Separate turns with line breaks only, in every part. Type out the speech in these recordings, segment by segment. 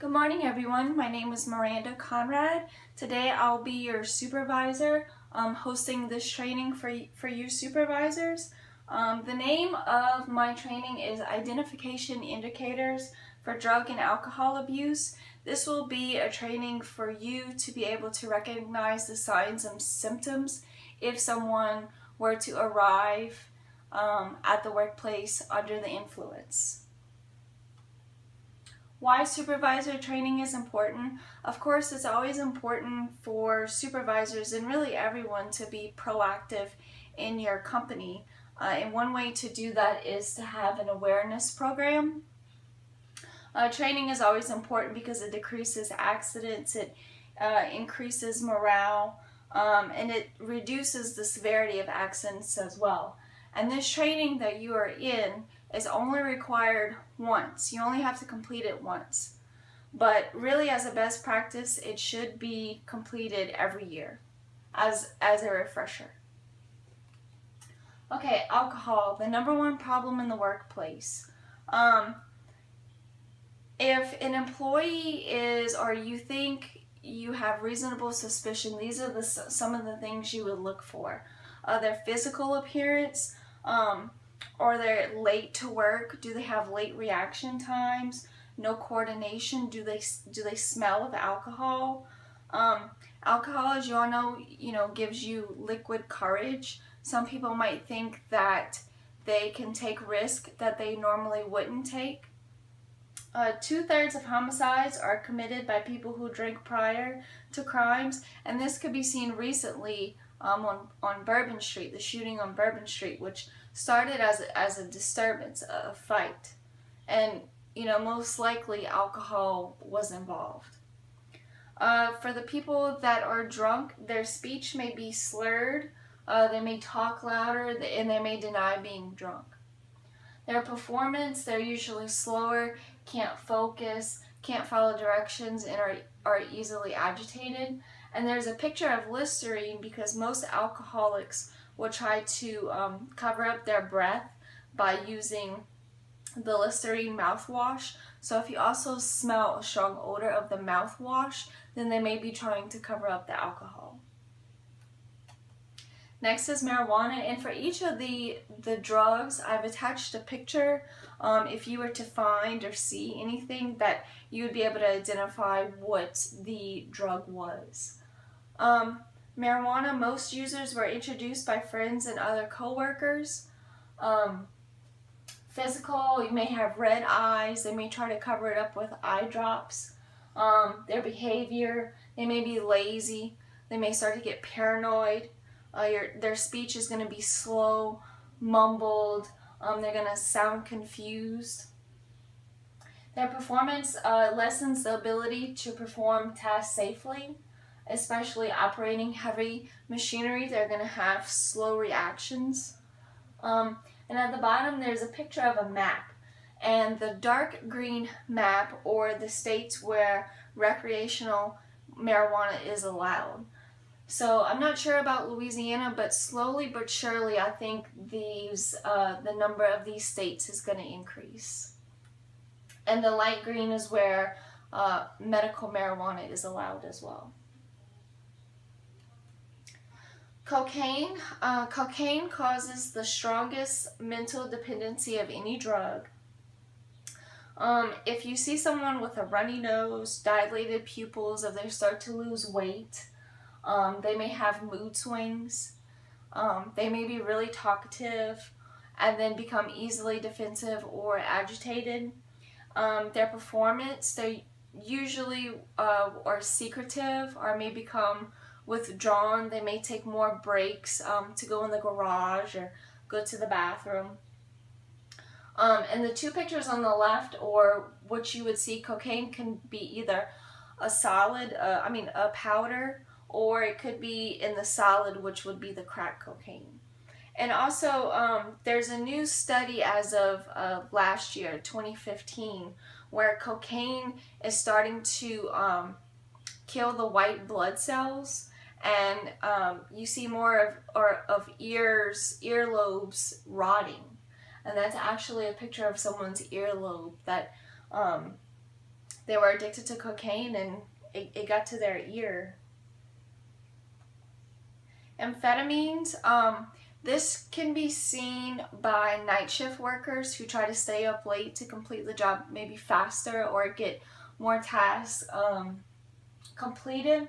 Good morning, everyone. My name is Miranda Conrad. Today I'll be your supervisor hosting this training for you supervisors. The name of my training is Identification Indicators for Drug and Alcohol Abuse. This will be a training for you to be able to recognize the signs and symptoms if someone were to arrive at the workplace under the influence. Why supervisor training is important? Of course, it's always important for supervisors and really everyone to be proactive in your company. And one way to do that is to have an awareness program. Training is always important because it decreases accidents, it increases morale, and it reduces the severity of accidents as well. And this training that you are in is only required once. You only have to complete it once. But really, as a best practice, it should be completed every year as a refresher. Okay, alcohol, the number one problem in the workplace. If an employee is, or you think you have reasonable suspicion, these are some of the things you would look for. Their physical appearance, or they're late to work. Do they have late reaction times? No coordination. Do they smell of alcohol? Alcohol, as you all know, gives you liquid courage. Some people might think that they can take risk that they normally wouldn't take. 2/3 of homicides are committed by people who drink prior to crimes, and this could be seen recently on Bourbon Street, the shooting on Bourbon Street, which started as a disturbance, a fight, and most likely alcohol was involved. For the people that are drunk, their speech may be slurred, they may talk louder, and they may deny being drunk. Their performance, they're usually slower, can't focus, can't follow directions, and are easily agitated. And there's a picture of Listerine because most alcoholics will try to cover up their breath by using the Listerine mouthwash. So if you also smell a strong odor of the mouthwash, then they may be trying to cover up the alcohol. Next is marijuana, and for each of the drugs, I've attached a picture. If you were to find or see anything, that you would be able to identify what the drug was. Marijuana, most users were introduced by friends and other co-workers. Physical, you may have red eyes, they may try to cover it up with eye drops. Their behavior, they may be lazy, they may start to get paranoid. Their speech is going to be slow, mumbled, they're going to sound confused. Their performance lessens the ability to perform tasks safely, especially operating heavy machinery. They're going to have slow reactions. And at the bottom there's a picture of a map, and the dark green map, or the states where recreational marijuana is allowed. So I'm not sure about Louisiana, but slowly but surely I think the number of these states is going to increase. And the light green is where medical marijuana is allowed as well. Cocaine. Cocaine causes the strongest mental dependency of any drug. If you see someone with a runny nose, dilated pupils, if they start to lose weight, they may have mood swings, they may be really talkative and then become easily defensive or agitated. Their performance, they usually are secretive or may become withdrawn. They may take more breaks to go in the garage or go to the bathroom. And the two pictures on the left, or what you would see, cocaine can be either a solid, a powder, or it could be in the solid, which would be the crack cocaine. And also, there's a new study as of last year, 2015, where cocaine is starting to kill the white blood cells, and you see more of earlobes rotting. And that's actually a picture of someone's earlobe that they were addicted to cocaine and it got to their ear. Amphetamines, this can be seen by night shift workers who try to stay up late to complete the job maybe faster or get more tasks completed.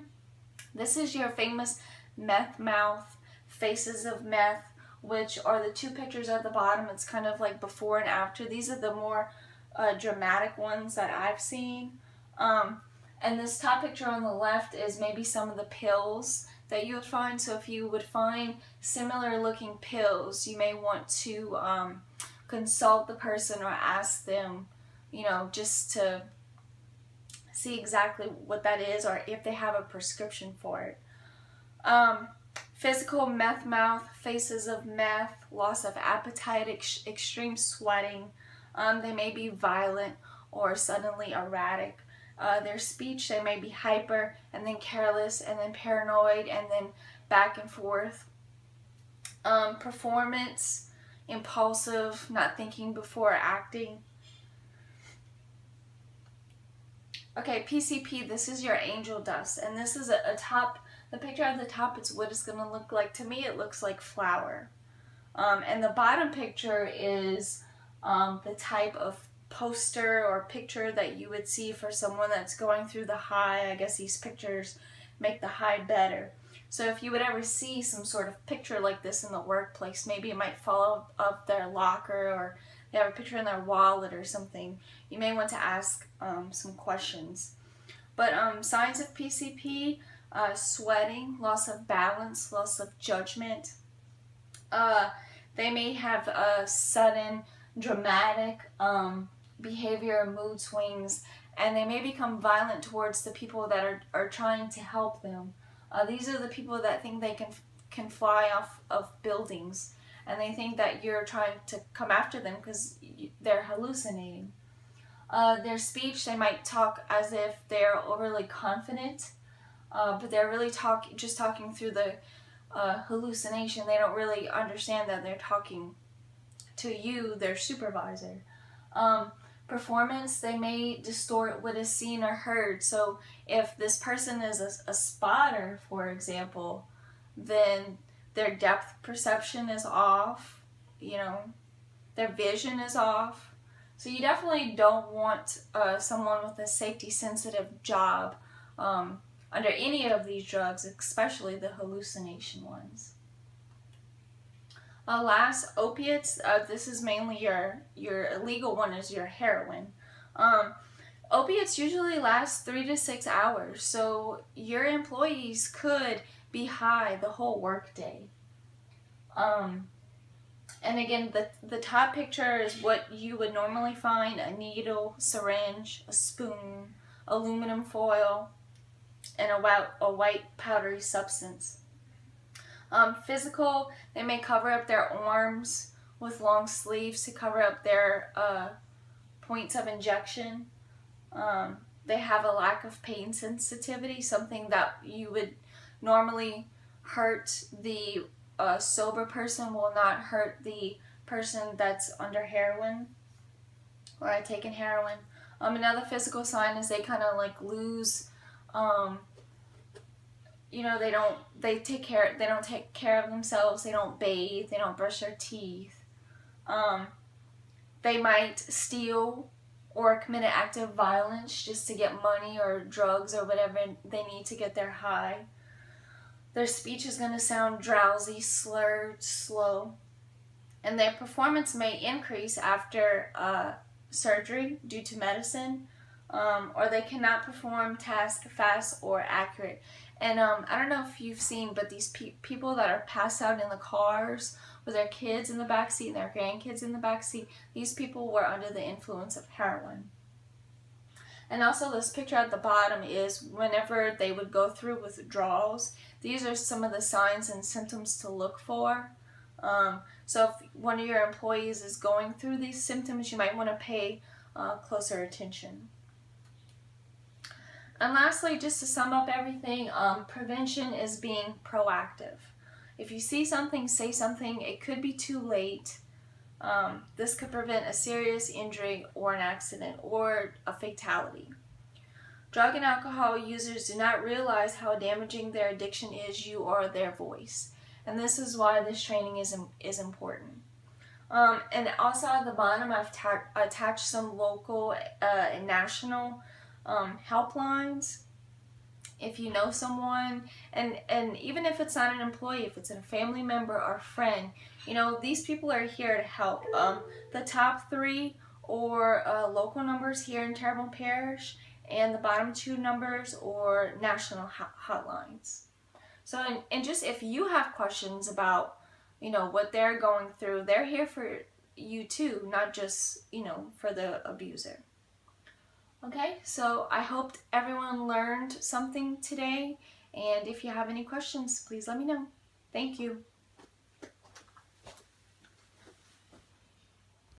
This is your famous meth mouth, faces of meth, which are the two pictures at the bottom. It's kind of like before and after. These are the more dramatic ones that I've seen. And this top picture on the left is maybe some of the pills that you would find. So if you would find similar looking pills, you may want to consult the person or ask them, just to see exactly what that is or if they have a prescription for it. Physical meth mouth, faces of meth, loss of appetite, extreme sweating. They may be violent or suddenly erratic. Their speech, they may be hyper and then careless and then paranoid and then back and forth. Performance, impulsive, not thinking before acting. Okay, PCP, this is your angel dust, and this is a top, the picture at the top, it's what it's going to look like. To me, it looks like flour. And the bottom picture is the type of poster or picture that you would see for someone that's going through the high. I guess these pictures make the high better. So if you would ever see some sort of picture like this in the workplace, maybe it might fall off their locker or they have a picture in their wallet or something, you may want to ask some questions. But signs of PCP, sweating, loss of balance, loss of judgment. They may have a sudden dramatic behavior, mood swings, and they may become violent towards the people that are trying to help them. These are the people that think they can fly off of buildings, and they think that you're trying to come after them because they're hallucinating. Their speech, they might talk as if they're overly confident, but they're really just talking through the hallucination. They don't really understand that they're talking to you, their supervisor. Performance, they may distort what is seen or heard. So if this person is a spotter, for example, then their depth perception is off, their vision is off. So you definitely don't want someone with a safety sensitive job under any of these drugs, especially the hallucination ones. Last, opiates. This is mainly your illegal one is your heroin. Opiates usually last 3 to 6 hours, so your employees could be high the whole workday. And again, the top picture is what you would normally find: a needle, syringe, a spoon, aluminum foil, and a white powdery substance. Physical, they may cover up their arms with long sleeves to cover up their points of injection. They have a lack of pain sensitivity, something that you would normally hurt the sober person will not hurt the person that's under heroin or had taken heroin. Another physical sign is they kind of like lose they don't take care of themselves, they don't bathe, they don't brush their teeth. They might steal or commit an act of violence just to get money or drugs or whatever they need to get their high. Their speech is going to sound drowsy, slurred, slow. And their performance may increase after surgery due to medicine, or they cannot perform tasks fast or accurate. And I don't know if you've seen, but these people that are passed out in the cars with their kids in the backseat and their grandkids in the backseat, these people were under the influence of heroin. And also this picture at the bottom is whenever they would go through withdrawals, these are some of the signs and symptoms to look for. So if one of your employees is going through these symptoms, you might want to pay closer attention. And lastly, just to sum up everything, prevention is being proactive. If you see something, say something. It could be too late. This could prevent a serious injury or an accident or a fatality. Drug and alcohol users do not realize how damaging their addiction is, you or their voice. And this is why this training is important. And also at the bottom, I've attached some local and national helplines. If you know someone, and even if it's not an employee, if it's a family member or friend, these people are here to help. The top three or local numbers here in Terrebonne Parish, and the bottom two numbers or national hotlines. So, and just if you have questions about, what they're going through, they're here for you too, not just, for the abuser. Okay, so I hope everyone learned something today, and if you have any questions, please let me know. Thank you.